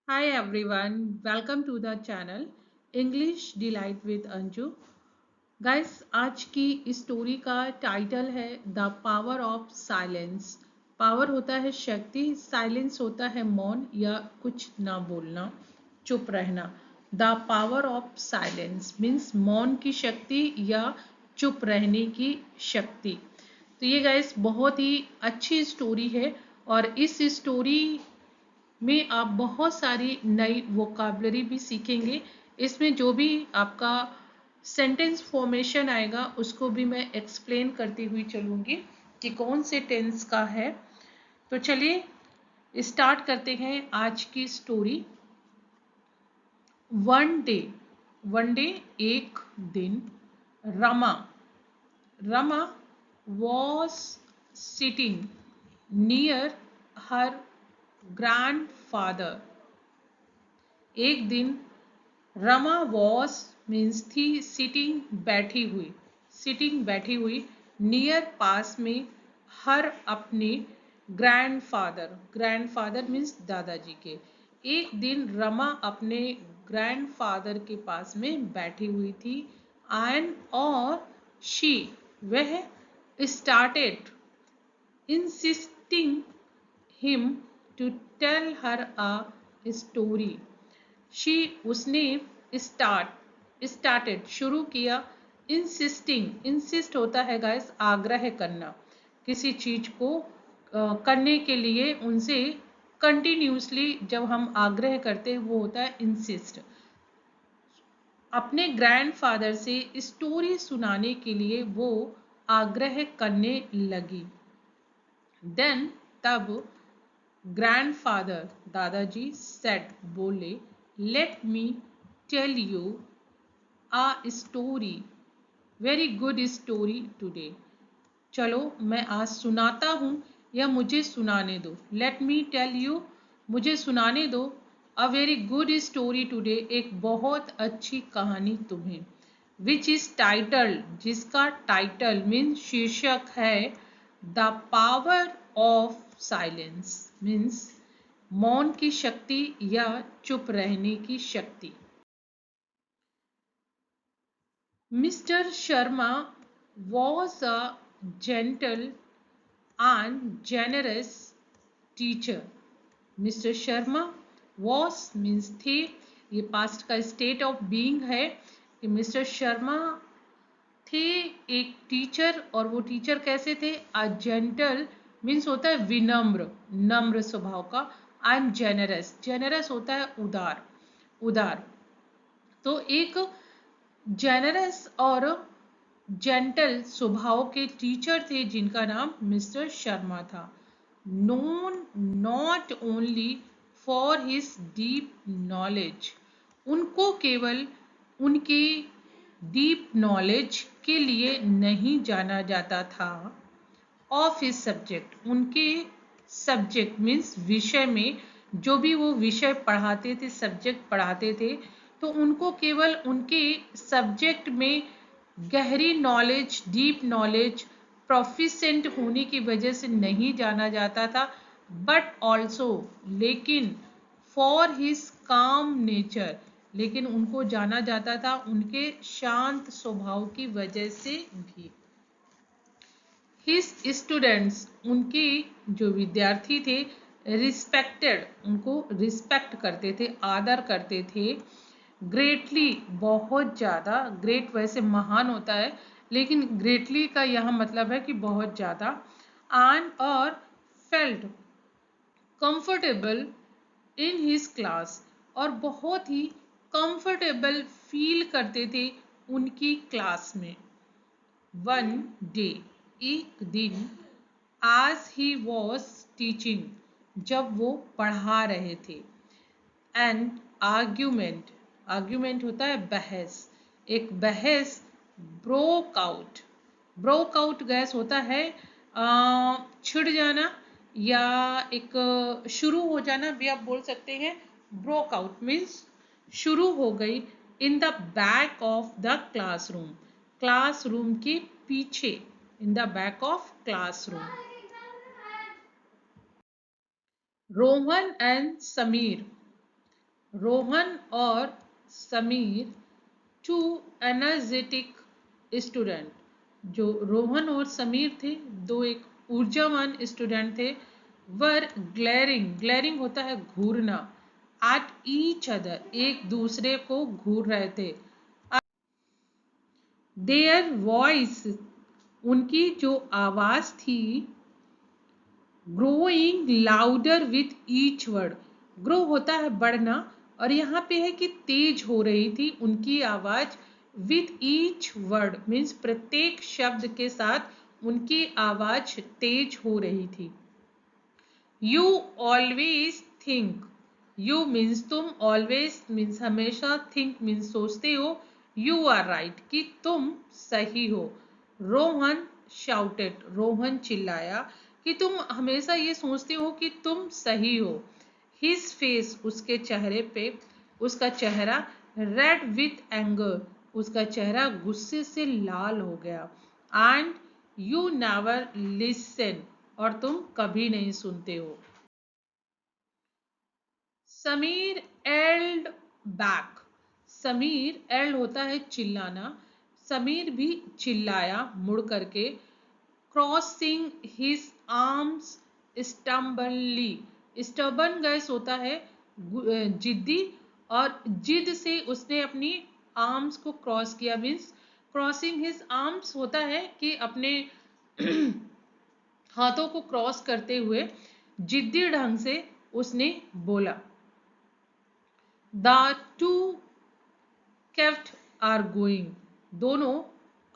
Hi everyone, welcome to the channel English Delight with Anju. Guys, आज की story का title है the power of silence. Power होता है शक्ति, साइलेंस होता है मौन या कुछ ना बोलना, चुप रहना। The power of silence means मौन की शक्ति या चुप रहने की शक्ति। तो ये गाइस बहुत ही अच्छी स्टोरी है और इस स्टोरी में आप बहुत सारी नई वोकाबलरी भी सीखेंगे। इसमें जो भी आपका सेंटेंस फॉर्मेशन आएगा उसको भी मैं एक्सप्लेन करती हुई चलूँगी कि कौन से टेंस का है। तो चलिए स्टार्ट करते हैं आज की story. One day, one day एक दिन, Rama Rama was sitting near her grandfather। एक दिन रमा वॉस मीन्स थी, सिटिंग बैठी हुई, सिटिंग बैठी हुई, नियर पास में, हर अपने ग्रैंडफादर, ग्रैंडफादर मीन्स दादाजी के। एक दिन रमा अपने ग्रैंडफादर के पास में बैठी हुई थी एंड और शी वह started insisting him to tell her a story. She उसने स्टार्टेड शुरू किया, इंसिस्टिंग, इंसिस्ट होता है गाइस आग्रह करना, किसी चीज को करने के लिए उनसे कंटिन्यूसली जब हम आग्रह करते हैं वो होता है इंसिस्ट। अपने ग्रैंडफादर से स्टोरी सुनाने के लिए वो आग्रह करने लगी। देन तब ग्रैंडफादर दादाजी सेड बोले, let me tell you a story, very good story today. चलो मैं आज सुनाता हूँ या मुझे सुनाने दो। लेट मी टेल यू, मुझे सुनाने दो। A very good story today, एक बहुत अच्छी कहानी तुम्हें। विच इज टाइटल, जिसका टाइटल मीन्स शीर्षक है the power of silence means मौन की शक्ति या चुप रहने की शक्ति। Mister Sharma was a gentle and generous teacher। Mister Sharma was means थे, ये पास्ट का स्टेट ऑफ बीइंग है कि मिस्टर शर्मा थे एक टीचर। और वो टीचर कैसे थे? अ जेंटल मीन्स होता है विनम्र, नम्र स्वभाव का, एंड जेनरस, जेनरस होता है उदार, उदार। तो एक जेनरस और जेंटल स्वभाव के टीचर थे जिनका नाम मिस्टर शर्मा था। Known not only for his deep knowledge, उनको केवल उनके डीप नॉलेज के लिए नहीं जाना जाता था। ऑफ हिज सब्जेक्ट, उनके सब्जेक्ट मीन्स विषय में, जो भी वो विषय पढ़ाते थे, सब्जेक्ट पढ़ाते थे, तो उनको केवल उनके सब्जेक्ट में गहरी नॉलेज, डीप नॉलेज, प्रोफिशेंट होने की वजह से नहीं जाना जाता था, बट ऑल्सो, लेकिन फॉर हिज काम नेचर, लेकिन उनको जाना जाता था उनके शांत स्वभाव की वजह से भी। हिज स्टूडेंट्स, उनके जो विद्यार्थी थे, रिस्पेक्टेड, उनको रिस्पेक्ट करते थे, आदर करते थे। ग्रेटली, बहुत ज़्यादा, ग्रेट वैसे महान होता है लेकिन ग्रेटली का यहाँ मतलब है कि बहुत ज़्यादा। एंड और felt comfortable in his class, और बहुत ही कंफर्टेबल फील करते थे उनकी क्लास में। वन डे, एक दिन, आज ही वॉज टीचिंग, जब वो पढ़ा रहे थे, एंड आर्ग्यूमेंट, आर्ग्यूमेंट होता है बहस, एक बहस broke out, broke out gas होता है छिड़ जाना या एक शुरू हो जाना भी आप बोल सकते हैं। ब्रोक आउट मीन्स शुरू हो गई। In the back of the classroom, classroom के पीछे, in the back of classroom. Rohan and Sameer, Rohan और समीर, टू एनर्जेटिक स्टूडेंट। जो रोहन और समीर थे, दो एक ऊर्जावान स्टूडेंट थे। वर ग्लेरिंग, ग्लेरिंग होता है घूरना, एट ईच अदर, एक दूसरे को घूर रहे थे। देयर वॉइस, उनकी जो आवाज थी, growing louder with each word, grow होता है बढ़ना, और यहाँ पे है कि तेज हो रही थी उनकी आवाज, विथ ईच वर्ड मीन्स प्रत्येक शब्द के साथ उनकी आवाज तेज हो रही थी। You always think, you means तुम, ऑलवेज मीन्स हमेशा, थिंक मीन्स सोचते हो, यू आर राइट कि तुम सही हो। रोहन शाउटेड, रोहन चिल्लाया कि तुम हमेशा ये सोचते हो कि तुम सही हो। हिज फेस, उसके चेहरे पे, उसका चेहरा, रेड विथ एंगर, उसका चेहरा गुस्से से लाल हो गया। एंड यू नेवर लिसन, और तुम कभी नहीं सुनते हो। Sameer yelled back, Sameer yelled होता है चिल्लाना, समीर भी चिल्लाया मुड़ करके। Crossing his arms stubbornly, stubborn होता है जिद्दी, और जिद से उसने अपनी आर्म्स को क्रॉस किया, मीन्स क्रॉसिंग हिज आर्म्स होता है कि अपने हाथों को क्रॉस करते हुए जिद्दी ढंग से उसने बोला। The two kept arguing, दोनों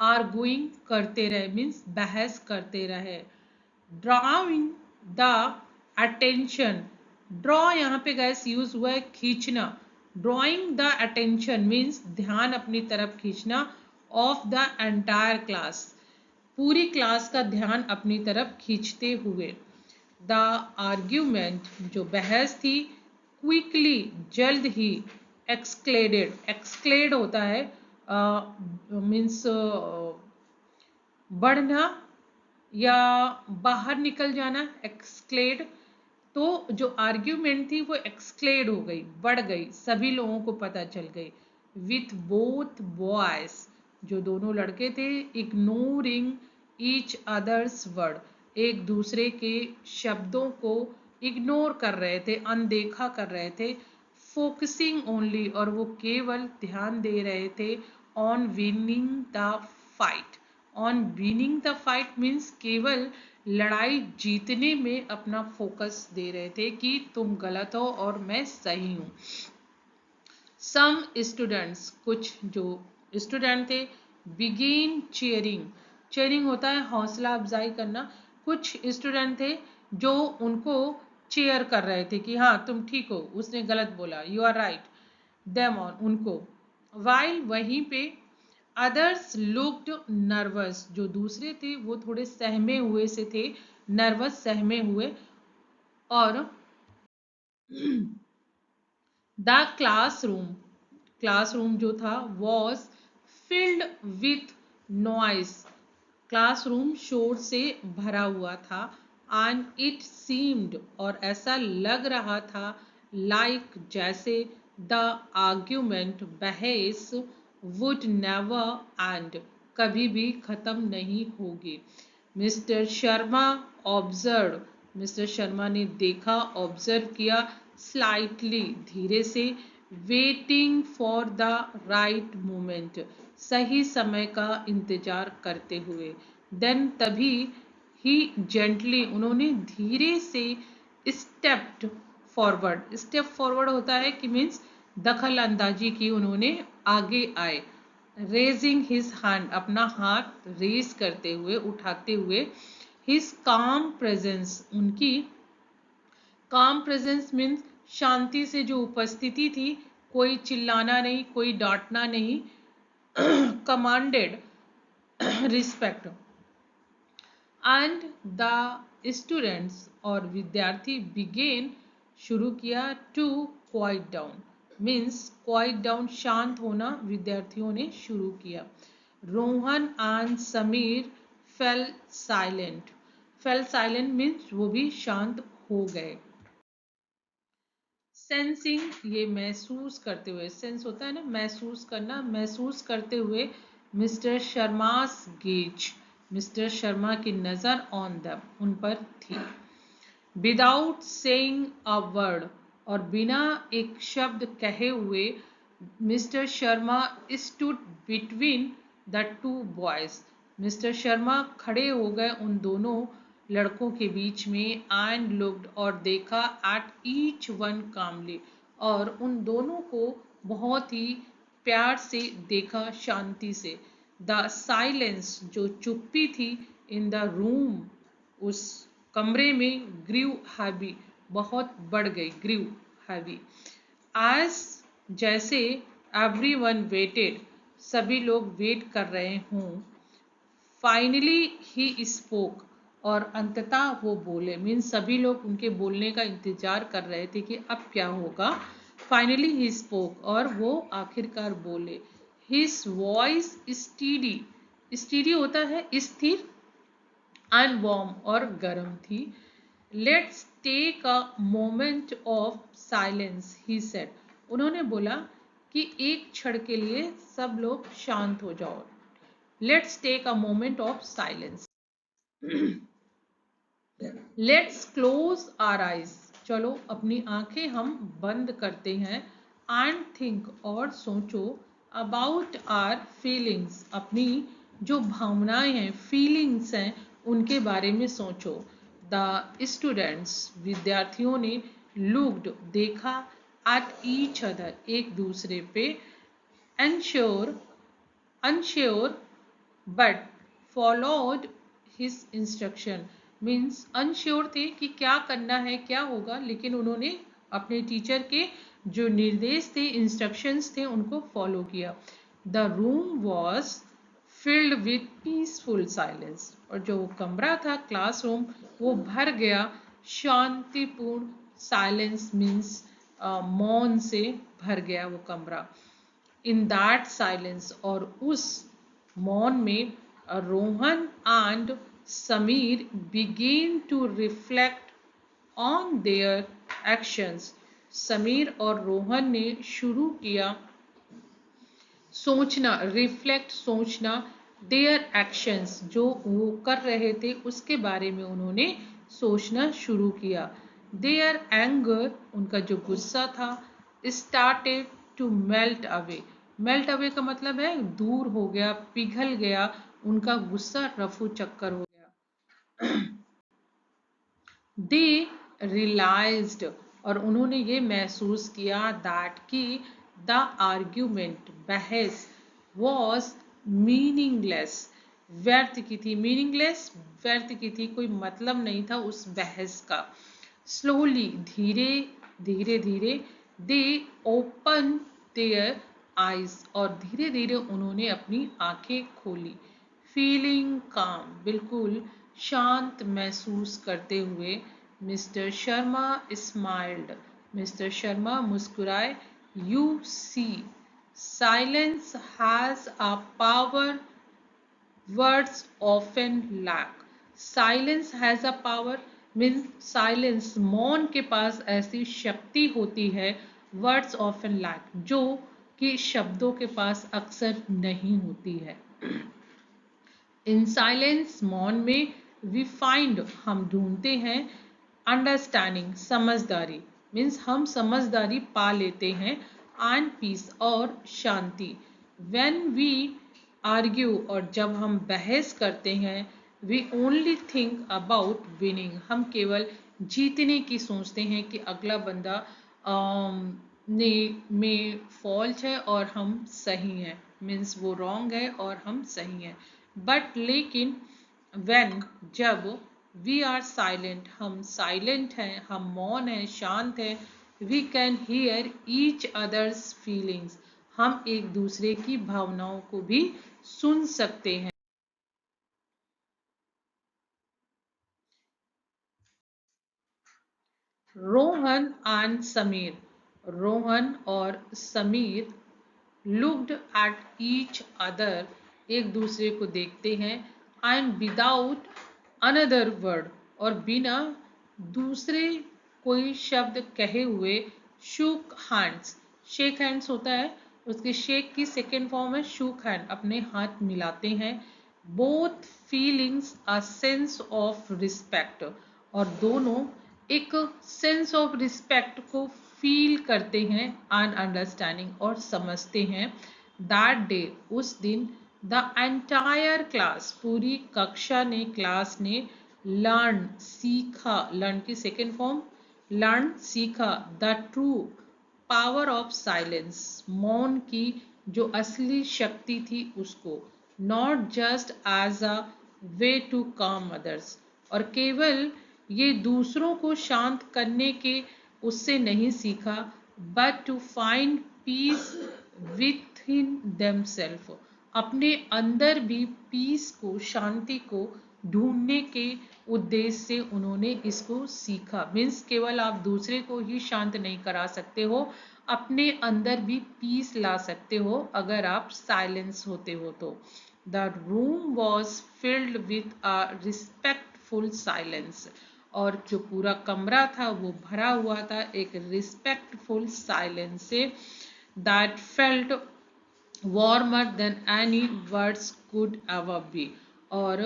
आर गोइंग करते रहे, मीन्स बहस करते रहे। ड्राइंग द अटेंशन, ड्रॉ यहाँ पे गैस यूज हुआ है खींचना, ड्रॉइंग द अटेंशन मीन्स ध्यान अपनी तरफ खींचना, ऑफ द एंटायर क्लास, पूरी क्लास का ध्यान अपनी तरफ खींचते हुए। द आर्ग्यूमेंट, जो बहस थी, क्विकली जल्द ही, एक्सक्लेडेड, एक्सक्लेड होता है मीन्स बढ़ना या बाहर निकल जाना, एक्सक्लेड। तो जो आर्ग्यूमेंट थी वो एक्सक्लेड हो गई, बढ़ गई, सभी लोगों को पता चल गई। विथ बोथ बॉयज, जो दोनों लड़के थे, इग्नोरिंग ईच अदर्स वर्ड, एक दूसरे के शब्दों को इग्नोर कर रहे थे, अनदेखा कर रहे थे। फोकसिंग ओनली, और वो केवल ध्यान दे रहे थे, on winning the fight, on winning the fight means केवल लड़ाई जीतने में अपना फोकस दे रहे थे कि तुम गलत हो और मैं सही हूँ। सम स्टूडेंट्स, कुछ जो स्टूडेंट थे, बिगिन चीयरिंग, चीयरिंग होता है हौसला अफजाई करना, कुछ स्टूडेंट थे जो उनको चेयर कर रहे थे कि हाँ तुम ठीक हो, उसने गलत बोला, you are right, them on, उनको। वाइल, वहीं पे, अदर्स लुक्ड नर्वस, जो दूसरे थे वो थोड़े सहमे हुए से थे, नर्वस, सहमे हुए। और द क्लासरूम, क्लासरूम जो था, was filled with noise, classroom शोर से भरा हुआ था। एंड इट सीम्ड, और ऐसा लग रहा था, लाइक जैसे, द आर्ग्यूमेंट, बहस, वुड नेवर एंड, कभी भी खत्म नहीं होगी। Mister Sharma observe, mister Sharma ने देखा, ऑब्जर्व किया, स्लाइटली, धीरे से, waiting for the right moment, सही समय का इंतजार करते हुए। देन, तभी, ही जेंटली, उन्होंने धीरे से, स्टेप्ड फॉरवर्ड, स्टेप फॉरवर्ड होता है कि मीन्स दखल अंदाजी की, उन्होंने आगे आए। रेजिंग हिज हैंड, अपना हाथ रेज करते हुए, उठाते हुए। हिज काम प्रेजेंस, उनकी काम प्रेजेंस मीन्स शांति से जो उपस्थिति थी, कोई चिल्लाना नहीं, कोई डांटना नहीं, commanded respect. And the students, और विद्यार्थी, बिगेन, शुरू किया, to quiet down means quiet down, शांत होना, विद्यार्थियों ने शुरू किया। Rohan and Sameer fell silent, fell silent means वो भी शांत हो गए। सेंसिंग ये महसूस करते हुए, सेंस होता है ना महसूस करना, महसूस करते हुए mister Sharma's gauge, mister Sharma की नज़र ऑन देम, उन पर थी। विदाउट सेइंग अ वर्ड, और बिना एक शब्द कहे हुए mister Sharma stood between the two boys, mister Sharma खड़े हो गए उन दोनों लड़कों के बीच में, एंड लुक्ड, और देखा, एट ईच वन कामली, और उन दोनों को बहुत ही प्यार से देखा, शांति से। द साइलेंस, जो चुप्पी थी, इन द रूम, उस कमरे में, ग्रीव हैवी, बहुत बढ़ गई, ग्रीव हैवी, एज, जैसे, एवरीवन वेटेड, सभी लोग वेट कर रहे हों, फाइनली ही स्पोक, और अंततः वो बोले, मीन्स सभी लोग उनके बोलने का इंतजार कर रहे थे कि अब क्या होगा। फाइनली ही स्पोक, और वो आखिरकार बोले। हिज वॉइस स्टीडी, स्टीडी होता है स्थिर, एंड वार्म, और गर्म थी। Let's take a moment of silence, he said, उन्होंने बोला कि एक क्षण के लिए सब लोग शांत हो जाओ। Let's take a moment of silence, let's close our eyes, चलो अपनी आंखें हम बंद करते हैं, एंड थिंक, और सोचो, अबाउट आर फीलिंग्स, अपनी जो भावनाएं हैं, फीलिंग्स हैं, उनके बारे में सोचो। द स्टूडेंट्स, विद्यार्थियों ने, लुक्ड, देखा, एट ईच अदर, एक दूसरे पे, ensure, unsure, but followed his instruction, means unsure थे कि क्या करना है, क्या होगा, लेकिन उन्होंने अपने टीचर के जो निर्देश थे, इंस्ट्रक्शंस थे, उनको फॉलो किया। The room was filled with peaceful silence, और जो कमरा था, क्लासरूम, वो भर गया शांतिपूर्ण साइलेंस, मीन्स मौन से भर गया वो कमरा। इन दैट साइलेंस, और उस मौन में, Rohan and Sameer began to reflect on their actions, Sameer और रोहन ने शुरू किया सोचना, रिफ्लेक्ट, सोचना, देयर एक्शंस, जो वो कर रहे थे उसके बारे में उन्होंने सोचना शुरू किया। देयर एंगर, उनका जो गुस्सा था, started to melt away, melt away का मतलब है दूर हो गया, पिघल गया, उनका गुस्सा रफू चक्कर हो गया। दे रियलाइज्ड, और उन्होंने ये महसूस किया, दैट कि द आर्ग्यूमेंट, बहस, वॉज मीनिंगलेस, व्यर्थ की थी, मीनिंगलेस, व्यर्थ की थी, कोई मतलब नहीं था उस बहस का। स्लोली, धीरे धीरे धीरे, दे ओपन देयर आइज, और धीरे धीरे उन्होंने अपनी आंखें खोली। फीलिंग काम, बिल्कुल शांत महसूस करते हुए, mister Sharma smiled, mister Sharma मुस्कुराए। You see, silence has a power words often lack, silence has a power, means silence, मौन के पास ऐसी शक्ति होती है, words often lack, जो कि शब्दों के पास अक्सर नहीं होती है। इन साइलेंस, मौन में, वी फाइंड, हम ढूंढते हैं, अंडरस्टैंडिंग, समझदारी, मीन्स हम समझदारी पा लेते हैं, एंड पीस, और शांति। व्हेन वी आर्ग्यू, और जब हम बहस करते हैं, we only think about winning, हम केवल जीतने की सोचते हैं कि अगला बंदा ने में फॉल्ट है और हम सही हैं, मीन्स वो रॉन्ग है और हम सही हैं। बट लेकिन when, जब, वी आर साइलेंट, हम साइलेंट हैं, हम मौन हैं, शांत हैं, we can hear each others feelings, हम एक दूसरे की भावनाओं को भी सुन सकते हैं। रोहन एंड समीर, रोहन और Sameer looked at each other, एक दूसरे को देखते हैं, एंड विदाउट अनदर वर्ड, और बिना दूसरे कोई शब्द कहे हुए, shook hands, shake hands होता है, उसके shake की second form है shook hand, अपने हाथ मिलाते हैं. Both feelings a sense of respect, और दोनों एक sense of respect को feel करते हैं and understanding, और समझते हैं. That day, उस दिन the entire class, पूरी कक्षा ने, क्लास ने learn, सीखा, learn की second form लर्न, सीखा, the true power of silence, मौन की जो असली शक्ति थी उसको, not just as a way to calm others, और केवल ये दूसरों को शांत करने के उससे नहीं सीखा, but to find peace within themselves, अपने अंदर भी पीस को, शांति को ढूंढने के उद्देश्य से उन्होंने इसको सीखा. मीन्स केवल आप दूसरे को ही शांत नहीं करा सकते हो, अपने अंदर भी पीस ला सकते हो अगर आप साइलेंस होते हो तो. The room was filled with a respectful silence, और जो पूरा कमरा था वो भरा हुआ था एक रिस्पेक्टफुल साइलेंस से. That felt warmer than any words could ever be, और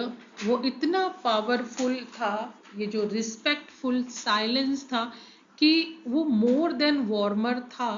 वो इतना पावरफुल था, ये जो रिस्पेक्टफुल साइलेंस था, कि वो मोर देन वार्मर था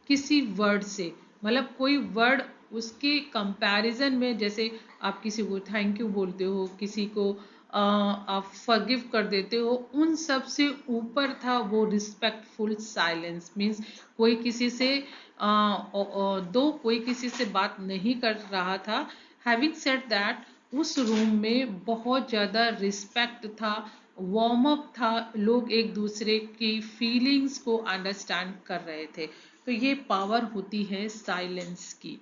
किसी वर्ड से. मतलब कोई वर्ड उसके कंपैरिजन में, जैसे आप किसी को थैंक यू बोलते हो, किसी को आप फॉरगिव कर देते हो, उन सब से ऊपर था वो रिस्पेक्टफुल साइलेंस. मीन्स कोई किसी से दो कोई किसी से बात नहीं कर रहा था. हैविंग सेड दैट, उस रूम में बहुत ज़्यादा रिस्पेक्ट था, वार्म अप था, लोग एक दूसरे की फीलिंग्स को अंडरस्टैंड कर रहे थे. तो ये पावर होती है साइलेंस की.